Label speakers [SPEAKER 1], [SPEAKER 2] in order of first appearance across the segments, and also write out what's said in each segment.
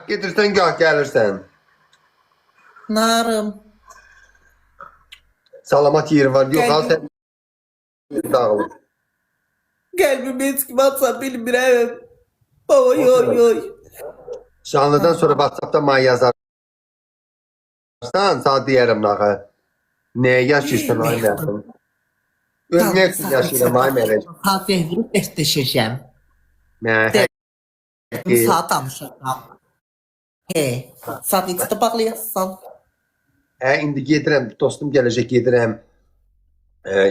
[SPEAKER 1] Getirsən, gah gəlirsən.
[SPEAKER 2] Narım.
[SPEAKER 1] Salamat yeri var. Yox, al sən dağılır.
[SPEAKER 2] Qəlbim heç kim atsa bilmirəm. Oy oy oy.
[SPEAKER 1] Şanlıdan sonra WhatsApp'da mənə yazarsan, sağ deyərəm nağa. Nəyə yaşayırsan ay mənim? Ölmək üçün yaşayıram ay mənim.
[SPEAKER 2] Saat verib dəstəşəcəm.
[SPEAKER 1] Nə?
[SPEAKER 2] Saat danışacağım. He, saat neçədə bağlayasın?
[SPEAKER 1] İndi gedirəm, dostum gələcək, gedirəm.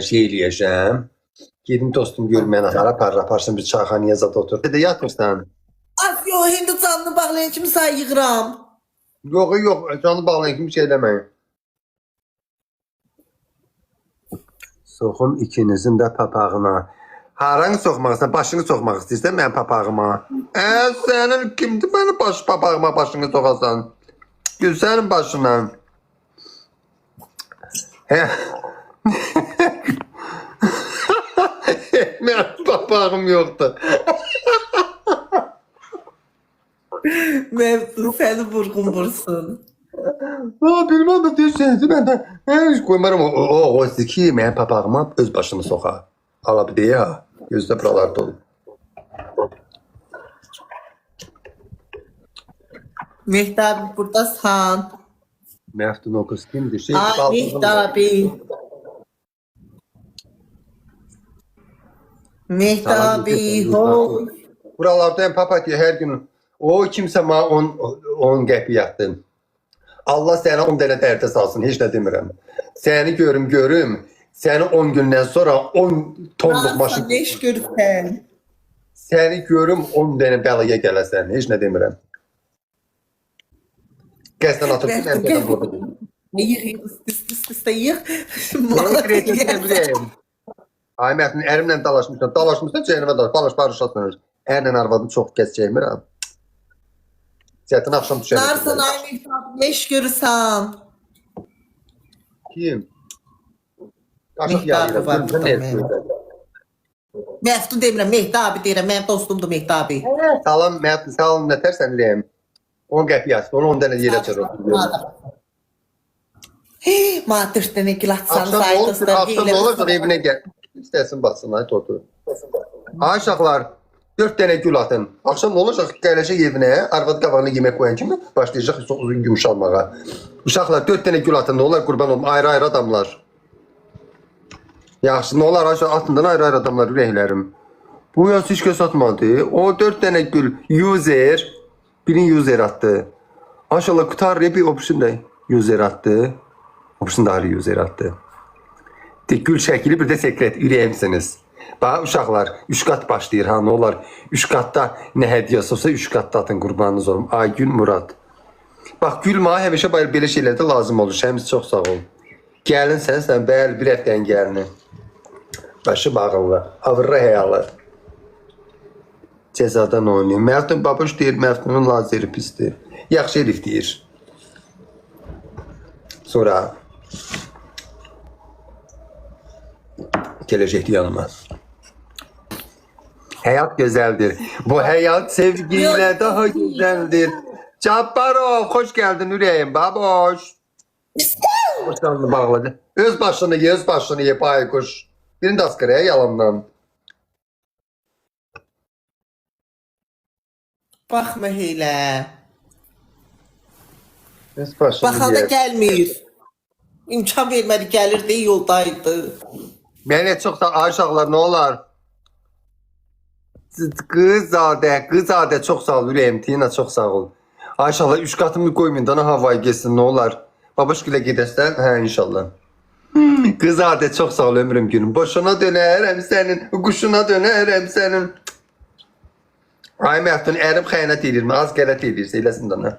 [SPEAKER 1] Şey eləyəcəm. Gedim dostum görməyən aparsın bir çayxanaya zat otur. Də yatmışsan.
[SPEAKER 2] Az yox, indi canını bağlayan kimi sayıqıram.
[SPEAKER 1] Yox, canı bağlayan kimi şey eləməyin. Soxum ikinizin də papağına. Haranı soxmaq istəyirsən? Başını soxmaq istəyirsən mənim papağıma? Sənin kimdir mənim papağıma başını soxasan? Gül sənin başına. Mənim papağım yoxdur.
[SPEAKER 2] Məvdun səni vurğun vursun.
[SPEAKER 1] Bilmem de deyirsən, mən də heç qoymaram o ki, mənim papağıma öz başını soxa. Ala bir deyə, gözdə buralarda olur.
[SPEAKER 2] Mehtabi buradasan.
[SPEAKER 1] Məftun o qız kimdir?
[SPEAKER 2] Ay Mehtabi. Mehtabi ho.
[SPEAKER 1] Buralardayım papatya hər gün. O kimsə mənə 10 qəpi yatdı. Allah sənə 10 dənə dərdə salsın, heç nə demirəm. Səni görüm. Səni 10 gündən sonra 10 tonluq maşın...
[SPEAKER 2] Ne iş görürsən?
[SPEAKER 1] Səni görüm 10 dənə bəlaya gələsən, heç nə demirəm. Qəsdən atıb ki, mən sənə burada.
[SPEAKER 2] Yığ, üst-üstə yığ.
[SPEAKER 1] Ay Məhdin, ərimlə dalaşmışsan, çeynəmə dalaş, barışasınız. Ərlə arvadını çox kəs çeynmirəm. Zətin axşam düşər.
[SPEAKER 2] Narsan ay Mehtabi, ne iş görürsən?
[SPEAKER 1] Kim?
[SPEAKER 2] Mehtabi var burada mənim. Məftun demirəm, Mehtabi deyirəm, mənim dostumdur Mehtabi.
[SPEAKER 1] Salam Məhdin, salam nətər sən ürəyim? 10 qəpi yazdı, onu 10 dənə yerə çırır.
[SPEAKER 2] Mənə 4 dənə gül atsan
[SPEAKER 1] Axşam ne olacaq evinə gəl. İstəsin batsın, ay totu. Ay uşaqlar, 4 dənə gül atın. Axşam ne olacaq gələcək evinə, arvad qabağına yemək qoyan kimi başlayacaq uzun yumuşalmağa. Uşaqlar 4 dənə gül atın, ne olar qurban olum, ayrı-ayrı adamlar. Yaxşı, ne olar atından ayrı-ayrı adamlar ürəklərim. Bu yaz heç kəs atmadı. O 4 dənə gül user, birin user attı. Maşallah qutarı bir option da user attı. Option da ayrı user attı. Gül şəkili bir də sekret ürəyimsiniz. Bax uşaqlar 3 qat başlayır ha, ne olar 3 qatda nə hədiyyəsi olsa 3 qatda atın qurbanınız olum. Aygül Murad. Bax Gül mənə həmişə belə şeylərdə lazım olur. Şəmiz çox sağ ol. Gəlinsən sən bəli bir həftənin gəlini. Başı bağlı, avırlı həyalı. Cezadan oynayın. Məftun babuş deyir, Məftunun lazeri pisdir. Yaxşı herif deyir. Sonra gələcəkdi yanıma. Həyat gözəldir. Bu həyat sevgiyle daha güzeldir. Cabbarov, hoş geldin ürəyim, baboş. Başlarını bağladı. Öz başını ye baykuş. Birini de askaraya yalandan.
[SPEAKER 2] Baxma elə.
[SPEAKER 1] Öz başını
[SPEAKER 2] Baxanda
[SPEAKER 1] ye.
[SPEAKER 2] gəlmir. İmkan vermədi, gəlirdi, yoldaydı.
[SPEAKER 1] Mənə çox sağ aşağılar ne olar? Qızadə çox sağ ol ürəyim, Tina çox sağ ol. Aşağılar 3 qatımı qoymayın, dana havayı geçsin ne olar? Babaşgülə gedəsən, hə inşallah. Qızadə çox sağ ol ömrüm günüm. Boşuna dönərəm sənin, quşuna dönərəm sənin. Ay Məftun, ərim xəyanət edirmi? Az qələt edirsə, eləsin dana.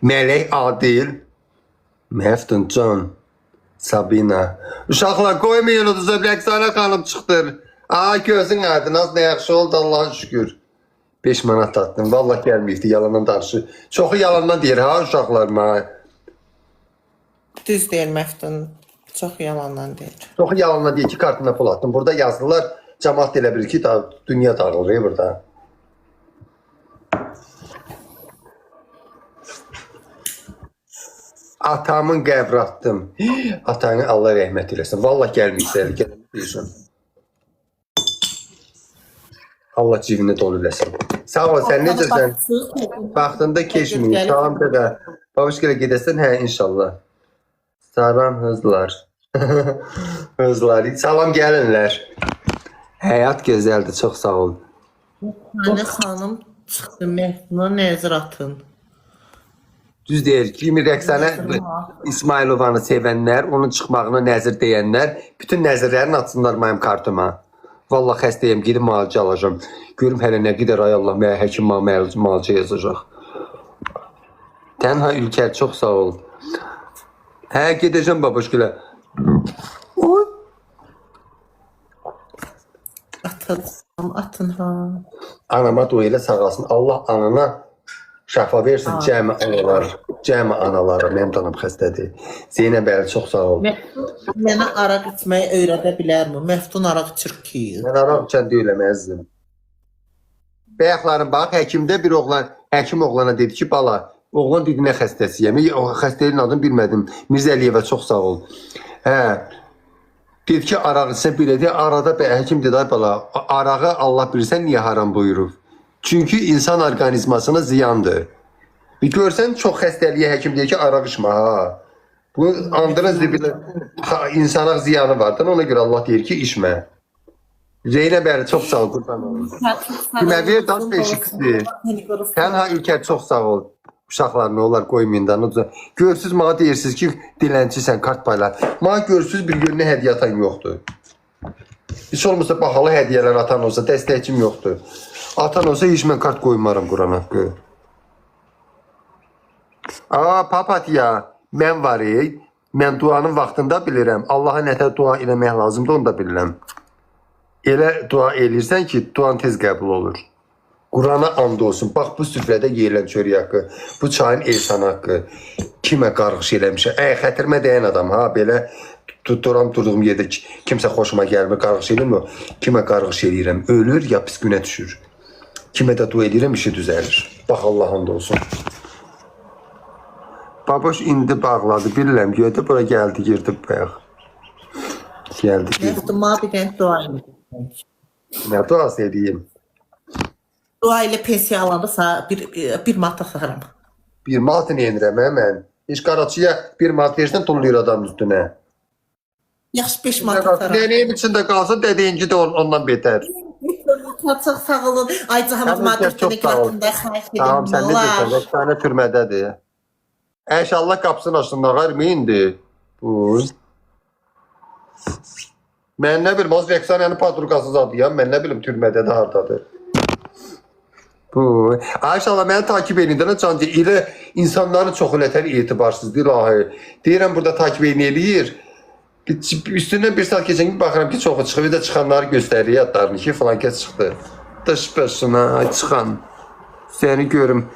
[SPEAKER 1] Mələk Adil. Məftun Can. Sabina. Uşaqlar qoymayın o da Rəqsanə xanım çıxdır. Ay gözün aydın, az nə yaxşı oldu Allah'a şükür. 5 manat tatdım. Vallahi gəlməyibdi yalandan danışı. Çoxu yalandan deyir ha uşaqlar mənə.
[SPEAKER 2] Düz deyir Məftun. Çox yalandan deyir.
[SPEAKER 1] Çoxu yalandan deyir ki kartına pul attım. Burada yazdılar. Cəmaat elə bilir ki dünya dağılır burada. atamın qəbri atdım. Atanı Allah rəhmət eləsin. Vallahi gəlməyəcək, gəlməyəcək. Allah cibini dolu eləsin. Sağ ol, sən necəsən? Vaxtında keçməyim. Salam dədə. Babuşkələ gedəsən? Hə, inşallah. Salam hızlar. Hızlar. Salam gəlinlər. Həyat gözəldir, çox sağ ol.
[SPEAKER 2] Hani xanım çıxdı Məhduna nəzir atın.
[SPEAKER 1] Düz deyir. Kimi Rəqsanə İsmailovanı sevənlər, onun çıxmağına nəzir deyənlər, bütün nəzirlərini atsınlar mənim kartıma. Vallahi xəstəyəm, gedib müalicə alacağım. Görüm hələ nə qədər ay Allah, mənə həkim müalicə yazacaq. Tənha Ülker, çox sağ ol. Hə, gedəcəm babuşkülə. Oy.
[SPEAKER 2] Atın ha.
[SPEAKER 1] Anama dua elə sağ olsun. Allah anana şəfa versin, cəmi anaları. Mənim tanım xəstədir. Zeynəb bəli, çox sağ ol.
[SPEAKER 2] Mənə araq içməyi öyrədə bilərmi? Məftun araq içir ki.
[SPEAKER 1] Mən araq içən deyiləm, əzizim. Bəyəxlarım, bax, həkimdə bir oğlan, həkim oğlana dedi ki, bala, oğlan dedi, nə xəstəsiyəm? O xəstəliyin adını bilmədim. Mirzə Əliyevə çox sağ ol. Hə, dedi ki, araq içsən belədir. Arada həkim dedi, ay bala, arağı Allah bilirsən niyə haram buyurub? Çünki insan orqanizmasına ziyandır. Bir görsən, çox xəstəliyə həkim deyir ki, araq içmə, ha. Bu, andırın zibilə insana ziyanı vardır. Ona görə Allah deyir ki, içmə. Zeynəb bəli, çox sağ ol, qurban olun. Deməli, daş beşikdir. Tənha Ülker, çox sağ ol. Uşaqlar nə olar, qoymayın da. Görürsünüz, mənə deyirsiniz ki, dilənçisən, kart paylar. Mənə görürsünüz, bir günlük hədiyyə atan yoxdur. Heç olmasa, baxalı hədiyyələr atan olsa, dəstəkçim yoxdur. Atan olsa, heç mən kart qoymaram Quran haqqı. Papatya, mən var, mən duanın vaxtında bilirəm. Allaha nətər dua eləmək lazımdır, onu da bilirəm. Elə dua eləyirsən ki, duan tez qəbul olur. Qurana and olsun. Bax, bu süfrədə yeyilən çörək haqqı, bu çayın ehsan haqqı, kimə qarğış eləmişə, xətirmə dəyən adam, ha, belə tuturam, durduğum yerdə kimsə xoşuma gəlmir, qarğış eləyirəm, kimə qarğış eləyirəm, ölür, ya pis günə düşür. Kimə də dua eləyirəm, işi düzəlir. Bax, Allah and olsun. Baboş indi bağladı, bilirəm, gördü, bura gəldi, girdi, bayaq. Gəldi, girdi.
[SPEAKER 2] Məhduma bir dənə dua ilə.
[SPEAKER 1] Nə duası edeyim?
[SPEAKER 2] Dua ilə pensiya alırsa bir manat atarım.
[SPEAKER 1] Bir manat neyinirəm, mən? Heç qaraçıya bir manat versən, tullayır adamın üstünə.
[SPEAKER 2] Yaxşı 5 manat atarım.
[SPEAKER 1] Neyim içində qalsa, dediyinci də ondan betər.
[SPEAKER 2] Çox sağ olun. Ayca Hamad Madəstənin qratında xahiş edirəm.
[SPEAKER 1] Tamam, sən necəsən? Beş tane türmədədir. İnşallah qapısını açsınlar, qarmı indi. Bu. Mən nə bilim, az Rəqsanənin padruqası zadıyam. Mən nə bilim, türmədədir, hardadır. Bu. İnşallah məni takip edin. Cancı ilə insanların çox elətər etibarsızdır, ilahi. Deyirəm, burada takip edin eləyir. Üstündən bir saat keçən gibi baxıram ki, çoxu çıxıb, bir də çıxanları göstərir adlarını ki, falan kəs çıxdı. Dış başına çıxan. Səni görüm,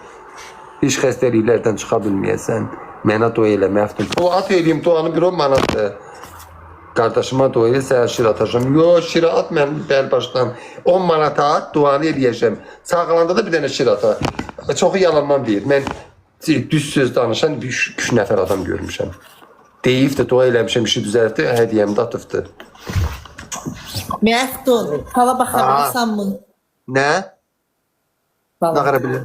[SPEAKER 1] iş xəstəliklərdən çıxa bilməyəsən. Mənə dua elə, məftun. O, at eləyim, duanı bir 10 manatdır. Qardaşıma dua elə, səhər şir atacağım. Yox, şir at, mən bəl başdan 10 manata at, duanı eləyəcəm. Sağalanda da bir dənə şir ata. Çoxu yalandan deyir. Mən düz söz danışan 3 nəfər adam görmüşəm. Deyib də dua eləmişəm, işi düzəltdi, hədiyyəmi də atıbdır.
[SPEAKER 2] Məhdun, hala baxabilirsən mi?
[SPEAKER 1] Nə? Nə qara biləm?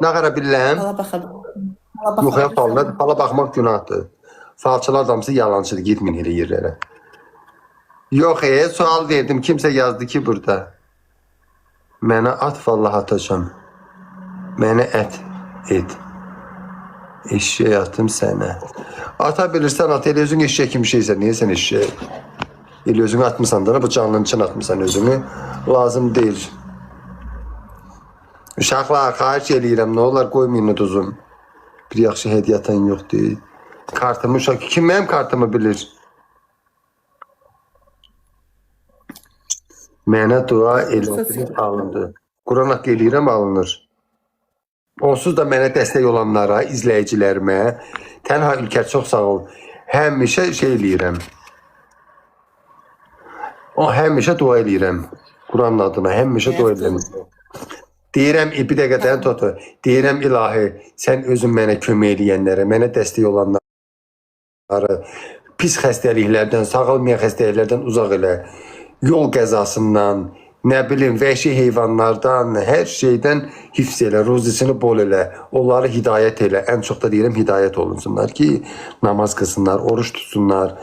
[SPEAKER 1] Nə qara biləm?
[SPEAKER 2] Hala baxabilirsən.
[SPEAKER 1] Yox, ya, fala baxmaq günahdır. Falçılar adamsı yalancıdır, gitmin elə yerlərə. Yox, sual verdim, kimsə yazdı ki, burada. Mənə at, vallahi atacam. Mənə ət, et. Eşeğe atım sənə. Ata bilirsən, at elə özün eşeğe kimi şeysən, niyə sən eşeğe? Elə özünü atmısan da, bu canlının için atmısan özünü. Lazım deyil. Uşaqlar, xahiş eləyirəm, nə olar, qoymayın uduzum. Bir yaxşı hediyə atan yoxdur. Kartımı uşaq, kim mənim kartımı bilir? Mənə dua elədir, alındı. Quran haqqı eləyirəm, alınır. Onsuz da mənə dəstək olanlara, izləyicilərimə, Tənha Ülker, çox sağ ol. Həmişə şey eləyirəm. Həmişə dua eləyirəm. Quranın adına, həmişə dua eləyirəm. Deyirəm, bir dəqiqədən totu. Deyirəm, ilahi, sən özün mənə kömək eləyənlərə, mənə dəstək olanlara, pis xəstəliklərdən, sağalmayan xəstəliklərdən uzaq elə, yol qəzasından, nə bilim, vəhşi heyvanlardan, hər şeydən hifz elə, ruzisini bol elə, onları hidayət elə. Ən çox da deyirəm, hidayət olunsunlar ki, namaz qılsınlar, oruç tutsunlar,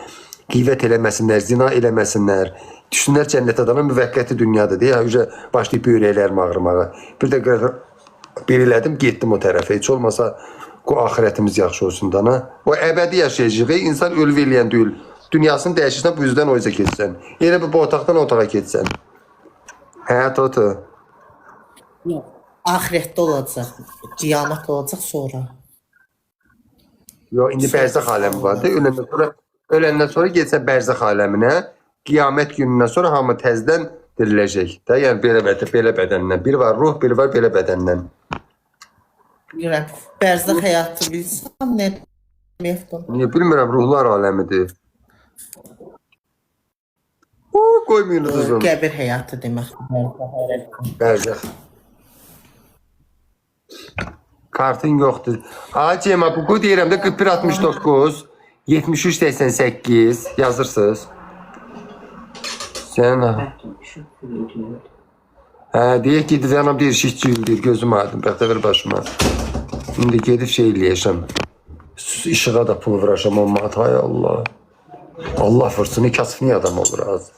[SPEAKER 1] qivvət eləməsinlər, zina eləməsinlər, düşsünlər cənnət adana müvəqqəti dünyadır deyə, başlayıb böyrəklərim ağrımağa. Bir də bir elədim, getdim o tərəfə. Heç olmasa o axirətimiz yaxşı olsun dana. O əbədi yaşayacaq. İnsan ölüb eləyən deyil. Dünyasını dəyişirsən, bu yüzden o yüzden keçsən. Elə bu otaqdan o otağa keçsən. Həyat otur.
[SPEAKER 2] Yox, axirətdə olacaq. Qiyamət olacaq sonra.
[SPEAKER 1] Yox, indi bərzəx aləmi var da. Öləndən sonra getsən bərzəx aləminə. Qiyamət günündən sonra hamı təzdən diriləcək. Da, yəni belə bədəndən. Biri var ruh, biri var belə bədəndən.
[SPEAKER 2] Bilmirəm, bərzəx həyatı bilsəm nə deməkdir?
[SPEAKER 1] Niyə bilmirəm, ruhlar aləmidir. Qoymayın uzun.
[SPEAKER 2] Qəbir həyatı deməkdir.
[SPEAKER 1] Bərzəx. Kartın yoxdur. Cema, bu deyirəm də 4169 7388 yazırsınız. Sən deyək ki, anam deyir, şişçiyildir, gözüm aydın, bəxtəvər başıma. İndi gedib şey eləyəşəm. İşığa da pul vuraşam, hay Allah. Allah vursun, kasıfni adam olur az.